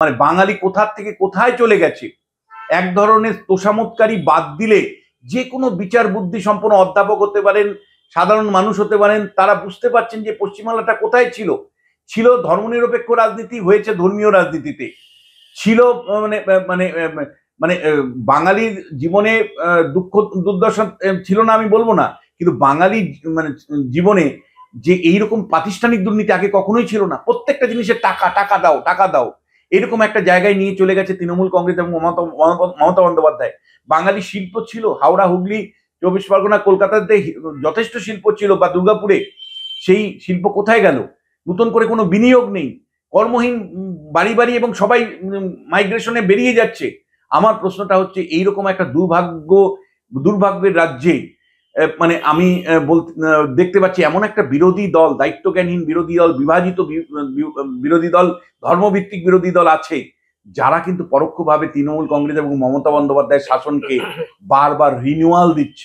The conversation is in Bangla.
মানে বাঙালি কোথা থেকে কোথায় চলে গেছে। এক ধরনের তোষামোদকারী বাদ দিলে যে কোনো বিচার বুদ্ধি সম্পন্ন অধ্যাপক হতে পারেন, সাধারণ মানুষ হতে পারেন, তারা বুঝতে পারছেন যে পশ্চিমবাংলাটা কোথায় ছিল। ছিল ধর্মনিরপেক্ষ রাজনীতি, হয়েছে ধর্মীয় রাজনীতিতে। ছিল মানে মানে মানে বাঙালির জীবনে দুঃখ দুর্দশা ছিল না আমি বলবো না, কিন্তু বাঙালি মানে জীবনে যে এইরকম প্রাতিষ্ঠানিক দুর্নীতি আগে কখনোই ছিল না। প্রত্যেকটা জিনিসের টাকা, টাকা দাও, টাকা দাও, এরকম একটা জায়গায় নিয়ে চলে গেছে তৃণমূল কংগ্রেস এবং মমতা বন্দ্যোপাধ্যায়। বাঙালি শিল্প ছিল হাওড়া, হুগলি, 24 পরগনা, কলকাতাতে যথেষ্ট শিল্প ছিল, বা দুর্গাপুরে। সেই শিল্প কোথায় গেল? নতুন করে কোনো বিনিয়োগ নেই, কর্মহীন বাড়ি বাড়ি, এবং সবাই মাইগ্রেশনে বেরিয়ে যাচ্ছে। আমার প্রশ্নটা হচ্ছে, এইরকম একটা দুর্ভাগ্যের রাজ্যে মানে আমি দেখতে পাচ্ছি এমন একটা বিরোধী দল, দায়িত্বজ্ঞানহীন বিরোধী দল, বিভাজিত বিরোধী দল, ধর্মভিত্তিক বিরোধী দল আছে, যারা কিন্তু পরোক্ষভাবে তৃণমূল কংগ্রেস এবং মমতা বন্দ্যোপাধ্যায়ের শাসনকে বারবার রিনিউয়াল দিচ্ছে।